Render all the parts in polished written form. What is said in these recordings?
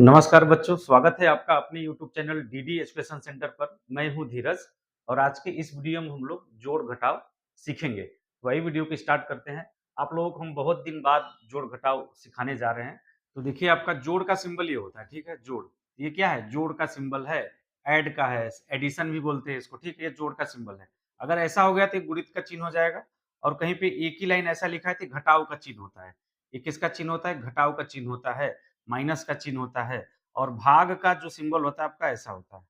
नमस्कार बच्चों, स्वागत है आपका अपने YouTube channel DD education centre पर। मैं हूं धीरज और आज के इस वीडियो में हम लोग जोड़ घटाव सीखेंगे। वही वीडियो को स्टार्ट करते हैं। आप लोगों को हम बहुत दिन बाद जोड़ घटाव सिखाने जा रहे हैं। तो देखिए, आपका जोड़ का सिंबल ये होता है, ठीक है। जोड़, ये क्या है? जोड़ का सिंबल है। ऐड का है, एडिशन भी बोलते हैं इसको, ठीक है। ये जोड़ का सिंबल है। अगर ऐसा हो गया तो ये गुणित का चिन्ह हो जाएगा। और कहीं पे एक ही लाइन ऐसा लिखा है तो घटाव का चिन्ह होता है। ये किसका चिन्ह होता है? घटाव का चिन्ह होता है। माइनस का चिन्ह होता है। और भाग का जो सिंबल होता है आपका ऐसा होता है।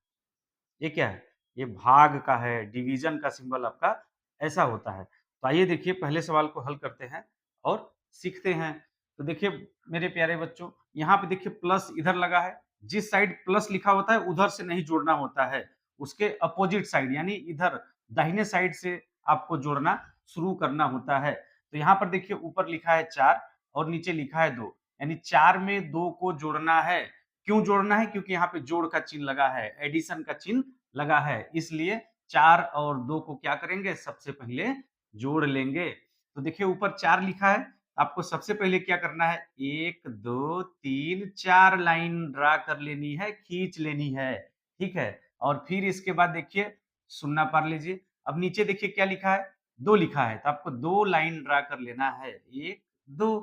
ये क्या है? ये भाग का है। डिवीजन का सिंबल आपका ऐसा होता है। तो आइए देखिए, पहले सवाल को हल करते हैं और सीखते हैं। तो देखिए मेरे प्यारे बच्चों, यहाँ पे देखिए प्लस इधर लगा है। जिस साइड प्लस लिखा होता है उधर से नहीं जोड़ना होता है, उसके अपोजिट साइड यानी इधर दाहिने साइड से आपको जोड़ना शुरू करना होता है। तो यहाँ पर देखिए ऊपर लिखा है 4 और नीचे लिखा है 2, यानी 4 में 2 को जोड़ना है। क्यों जोड़ना है? क्योंकि यहाँ पे जोड़ का चिन्ह लगा है, एडिशन का चिन्ह लगा है, इसलिए 4 और 2 को क्या करेंगे? सबसे पहले जोड़ लेंगे। तो देखिए ऊपर 4 लिखा है, आपको सबसे पहले क्या करना है? 1 2 3 4 लाइन ड्रा कर लेनी है, खींच लेनी है, ठीक है। और फिर इसके बाद देखिए सुन्ना पार लीजिए। अब नीचे देखिए क्या लिखा है? 2 लिखा है, तो आपको 2 लाइन ड्रा कर लेना है, 1 2।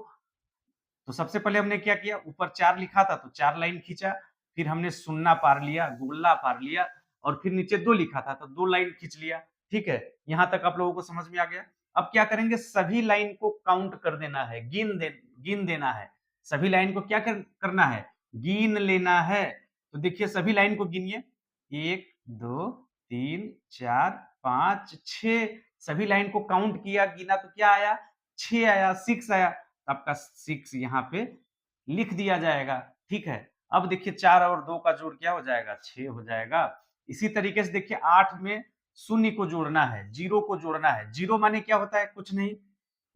तो सबसे पहले हमने क्या किया? ऊपर 4 लिखा था तो 4 लाइन खींचा, फिर हमने सुन्ना पार लिया, गोला पार लिया और फिर नीचे 2 लिखा था तो 2 लाइन खींच लिया, ठीक है। यहाँ तक आप लोगों को समझ में आ गया। अब क्या करेंगे? सभी लाइन को काउंट कर देना है, गिन देना है। सभी लाइन को क्या करना है? गिन लेना है। तो देखिए सभी लाइन को गिनिए, 1 2 3 4 5 6। सभी लाइन को काउंट किया, गिना तो क्या आया? 6 आया, 6 आया। आपका 6 यहाँ पे लिख दिया जाएगा, ठीक है। अब देखिए 4 और 2 का जोड़ क्या हो जाएगा? 6 हो जाएगा। इसी तरीके से देखिए 8 में शून्य को जोड़ना है, 0 को जोड़ना है। 0 माने क्या होता है? कुछ नहीं।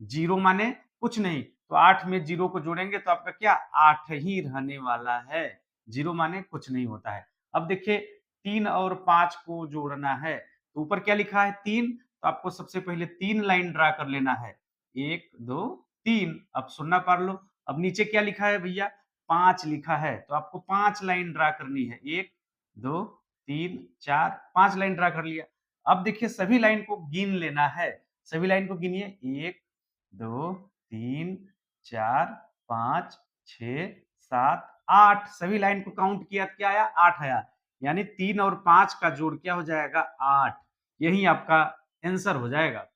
0 माने कुछ नहीं, तो 8 में 0 को जोड़ेंगे तो आपका क्या? 8 ही रहने वाला है। 0 माने कुछ नहीं होता है। अब देखिए 3 और 5 को जोड़ना है, तो ऊपर क्या लिखा है? 3, तो आपको सबसे पहले 3 लाइन ड्रा कर लेना है, 1 2 3। अब सुन्ना पार लो। अब नीचे क्या लिखा है भैया? 5 लिखा है, तो आपको 5 लाइन ड्रा करनी है, 1 2 3 4 5 लाइन ड्रा कर लिया। अब देखिए सभी लाइन को गिन लेना है। सभी लाइन को गिनिए, 1 2 3 4 5 6 7 8। सभी लाइन को काउंट किया, क्या आया? 8 आया। यानी 3 और 5 का जोड़ क्या हो जाएगा? 8। यही आपका आंसर हो जाएगा।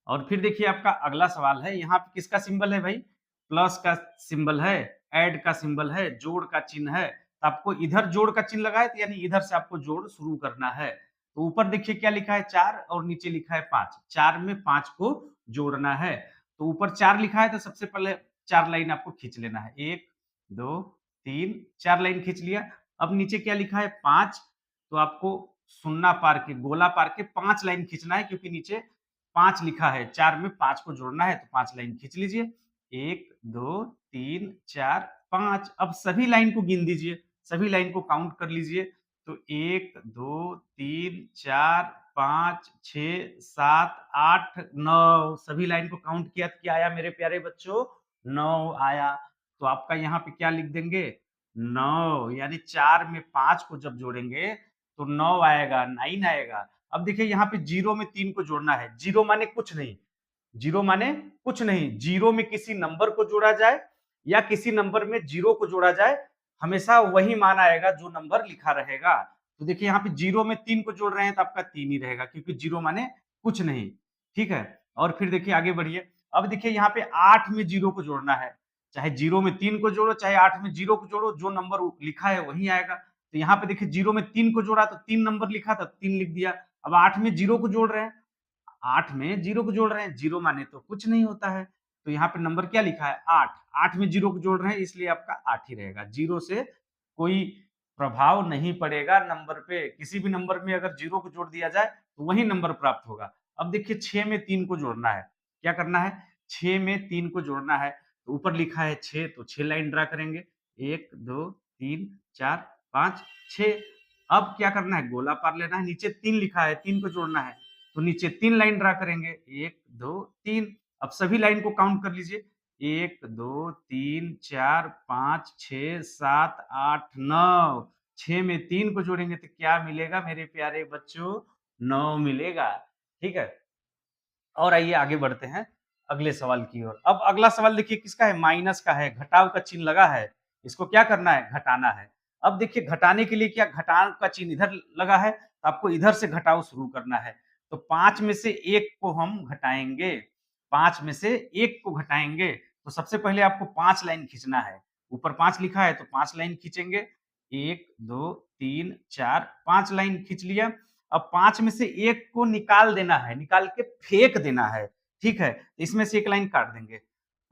और फिर देखिए आपका अगला सवाल है, यहाँ पे किसका सिंबल है भाई? प्लस का सिंबल है, ऐड का सिंबल है, जोड़ का चिन्ह है। तो आपको इधर जोड़ का चिन्ह लगा है, तो यानी इधर से आपको जोड़ शुरू करना है। तो ऊपर देखिए क्या लिखा है? 4 और नीचे लिखा है 5। 4 में 5 को जोड़ना है। तो ऊपर 4 लिखा है तो सबसे पहले 4 लाइन आपको खींच लेना है, 1 2 3 4 लाइन खींच लिया। अब नीचे क्या लिखा है? 5, तो आपको सुन्ना पार के, गोला पार के 5 लाइन खींचना है, क्योंकि नीचे 5 लिखा है, 4 में 5 को जोड़ना है, तो 5 लाइन खींच लीजिए। 1 2 3 4 5। अब सभी लाइन को गिन दीजिए, सभी लाइन को काउंट कर लीजिए। तो 1 2 3 4 5 6 7 8 9। सभी लाइन को काउंट किया तो क्या आया मेरे प्यारे बच्चों? 9 आया। तो आपका यहाँ पे क्या लिख देंगे? 9, यानी 4 में 5 को जब जोड़ेंगे तो 9 आएगा, 9 आएगा। अब देखिए यहाँ पे 0 में 3 को जोड़ना है। 0 माने कुछ नहीं, 0 माने कुछ नहीं। 0 में किसी नंबर को जोड़ा जाए या किसी नंबर में 0 को जोड़ा जाए, हमेशा वही मान आएगा जो नंबर लिखा रहेगा। तो देखिए यहाँ पे 0 में 3 को जोड़ रहे हैं तो आपका 3 ही रहेगा, क्योंकि 0 माने कुछ नहीं, ठीक है। और फिर देखिए आगे बढ़िए। अब देखिए यहाँ पे 8 में 0 को जोड़ना है। चाहे 0 में 3 को जोड़ो, चाहे 8 में 0 को जोड़ो, जो नंबर लिखा है वही आएगा। तो यहाँ पे देखिए 0 में 3 को जोड़ा तो 3 नंबर लिखा था, 3 लिख दिया। अब 8 में 0 को जोड़ रहे हैं, 8 में 0 को जोड़ रहे हैं, 0 माने तो कुछ नहीं होता है। तो यहाँ पे नंबर क्या लिखा है? 8। 8 में 0 को जोड़ रहे हैं, इसलिए आपका 8 ही रहेगा। 0 से कोई प्रभाव नहीं पड़ेगा नंबर पे। किसी भी नंबर में अगर 0 को जोड़ दिया जाए तो वही नंबर प्राप्त होगा। अब देखिए 6 में 3 को जोड़ना है। क्या करना है? 6 में 3 को जोड़ना है। तो ऊपर लिखा है 6, तो 6 लाइन ड्रा करेंगे। 1 2 3 4 5 6। अब क्या करना है? गोला पार लेना है। नीचे 3 लिखा है, 3 को जोड़ना है, तो नीचे 3 लाइन ड्रा करेंगे, 1 2 3। अब सभी लाइन को काउंट कर लीजिए, 1 2 3 4 5 6 7 8 9, 6 में 3 को जोड़ेंगे तो क्या मिलेगा मेरे प्यारे बच्चों? 9 मिलेगा। ठीक है? और आइए आगे बढ़ते हैं अगले सवाल की ओर। अब अगला सवाल देखिए किसका है? माइनस का है, घटाव का चिन्ह लगा है। इसको क्या करना है? घटाना है। अब देखिए घटाने के लिए क्या घटाव का चिन्ह इधर लगा है, तो आपको इधर से घटाव शुरू करना है। तो 5 में से 1 को हम घटाएँगे, 5 में से 1 को घटाएँगे, तो सबसे पहले आपको 5 लाइन खींचना है। ऊपर 5 लिखा है तो 5 लाइन खींचेंगे। 1 2 3 4 5 लाइन खींच लिया। अब 5 में से 1 को निकाल देना है, निकाल के फेंक देना है, ठीक है? इसमें से 1 लाइन काट देंगे।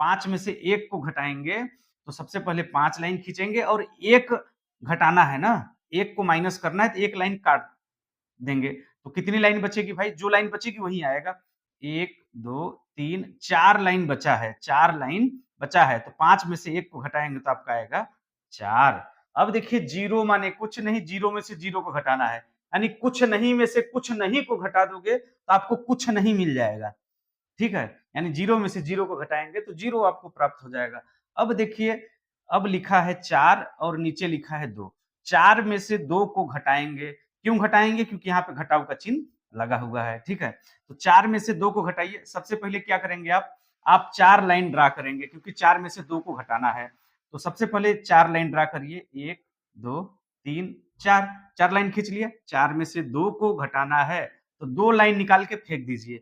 5 में से 1 को घटाएँगे, तो सबसे पहले 5 लाइन खींचेंगे और 1 घटाना है ना, 1 को माइनस करना है तो 1 लाइन काट देंगे। तो कितनी लाइन बचेगी भाई? जो लाइन बचेगी वही आएगा। 1 2 3 4 लाइन बचा है, 4 लाइन बचा है, तो 5 में से 1 को घटाएँगे तो आपका आएगा 4। अब देखिए 0 माने कुछ नहीं, 0 में से 0 को घटाना है। यानी कुछ नहीं में से कुछ नहीं को घटा दोगे तो आपको कुछ नहीं मिल जाएगा, ठीक है? यानी 0 में से 0 को घटाएँगे तो 0 आपको प्राप्त हो जाएगा। अब देखिए, अब लिखा है 4 और नीचे लिखा है 2। 4 में से 2 को घटाएँगे, क्यों घटाएँगे? क्योंकि यहाँ पे घटाव का चिन्ह लगा हुआ है, ठीक है? तो 4 में से 2 को घटाइए, सबसे पहले क्या करेंगे आप? आप 4 लाइन ड्रा करेंगे क्योंकि 4 में से 2 को घटाना है। तो सबसे पहले 4 लाइन ड्रा करिए, 1 2 3 4, 4 लाइन खींच लिया। 4 में से 2 को घटाना है, तो 2 लाइन निकाल के फेंक दीजिए।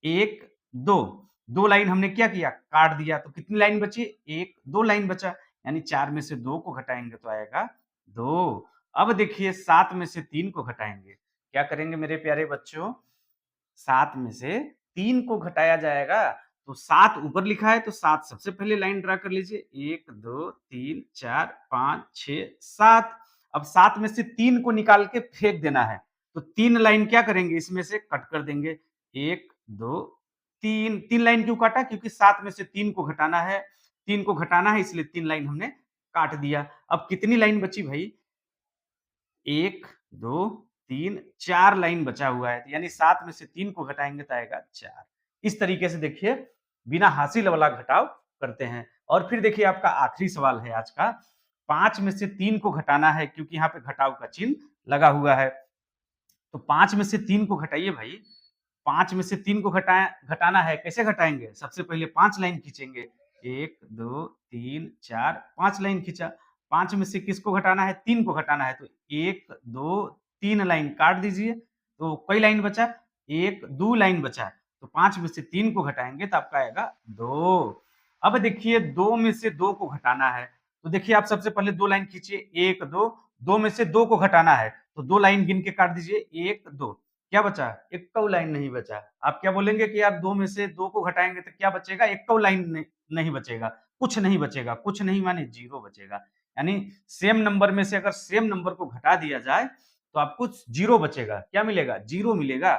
1 2, 2 लाइन हमने क्या किया? काट दिया, तो कितनी लाइन बची? 1 2 लाइन बचा, यानी 4 में से 2 को घटाएँगे तो आएगा 2। अब देखिए 7 में से 3 को घटाएँगे, क्या करेंगे मेरे प्यारे बच्चों? 7 में से 3 को घटाया जाएगा, तो 7 ऊपर लिखा है तो 7 सबसे पहले लाइन ड्रा कर लीजिए। 1 2 3 4 5 6 7। अब 7 में से 3 को निकाल के फेंक देना है, तो 3 लाइन क्या करेंगे? इसमें से कट कर देंगे। 1 2 3, 3 लाइन क्यों काटा? क्योंकि 7 में से 3 को घटाना है, 3 को घटाना है इसलिए 3 लाइन हमने काट दिया। अब कितनी लाइन बची भाई? 1 2 3 4 लाइन बचा हुआ है, यानी 7 में से 3 को घटाएँगे तो आएगा 4। इस तरीके से देखिए बिना हासिल वाला घटाव करते हैं। और फिर देखिए आपका आखिरी सवाल है आज का, 5 में से 3 को घटाना है क्योंकि यहाँ पे घटाव का चिन्ह लगा हुआ है। तो 5 में से 3 को घटाइए भाई, 5 में से 3 को घटाना है, कैसे घटाएँगे? सबसे पहले 5 लाइन खींचेंगे। 1 2 3 4 5 लाइन खींचा। 5 में से किसको घटाना है? 3 को घटाना है, तो 1 2 3 लाइन काट दीजिए। तो कई लाइन बचा? 1 2 लाइन बचा है, तो 5 में से 3 को घटाएँगे तो आपका आएगा 2। अब देखिए 2 में से 2 को घटाना है, तो देखिए आप सबसे पहले 2 लाइन खींचिए, 1 2, 2 में से 2 को घटाना है, तो 2 लाइन गिन के काट दीजिए, 1 2। क्या बचा? एक्कौ लाइन नहीं बचा। आप क्या बोलेंगे कि यार 2 में से 2 को घटाएँगे तो क्या बचेगा? एक्कौ लाइन नहीं बचेगा, कुछ नहीं बचेगा, कुछ नहीं माने 0 बचेगा। यानी सेम नंबर में से अगर सेम नंबर को घटा दिया जाए, तो आपको 0 बचेगा। क्या मिलेगा? 0 मिलेगा,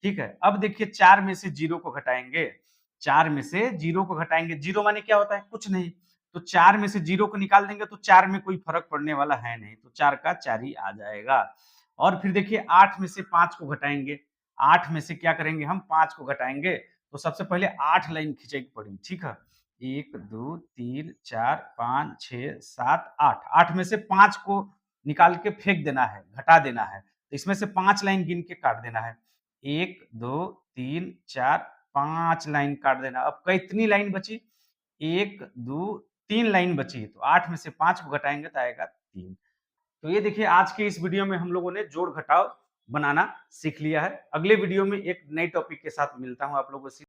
ठीक है? अब देखिए 4 में से 0 को घटाएँगे, 4 में से 0 को घटाएँगे, 0 माने क्या होता है? कुछ नहीं। तो 4 में से 0 को निकाल देंगे तो 4 में कोई फ़र्क पड़ने वाला है नहीं, तो 4 का 4 ही आ जाएगा। और फिर देखिए 8 में से 5 को घटाएँगे, 8 में से क्या करेंगे हम? 5 को घटाएँगे, तो सबसे पहले 8 लाइन खींचेगी पड़ी, ठीक है? 1 2 3 4 5 6 7 8, 8 में से 5 को निकाल के फेंक देना है, घटा देना है। तो इसमें से 5 लाइन गिन के काट देना है। 1 2 3 4 5 लाइन काट देना। अब कितनी लाइन बची? 1 2 3 लाइन बची, तो 8 में से 5 को घटाएँगे तो आएगा 3। तो ये देखिए आज के इस वीडियो में हम लोगों ने जोड़ घटाव बनाना सीख लिया है। अगले वीडियो में एक नए टॉपिक के साथ मिलता हूँ आप लोगों से।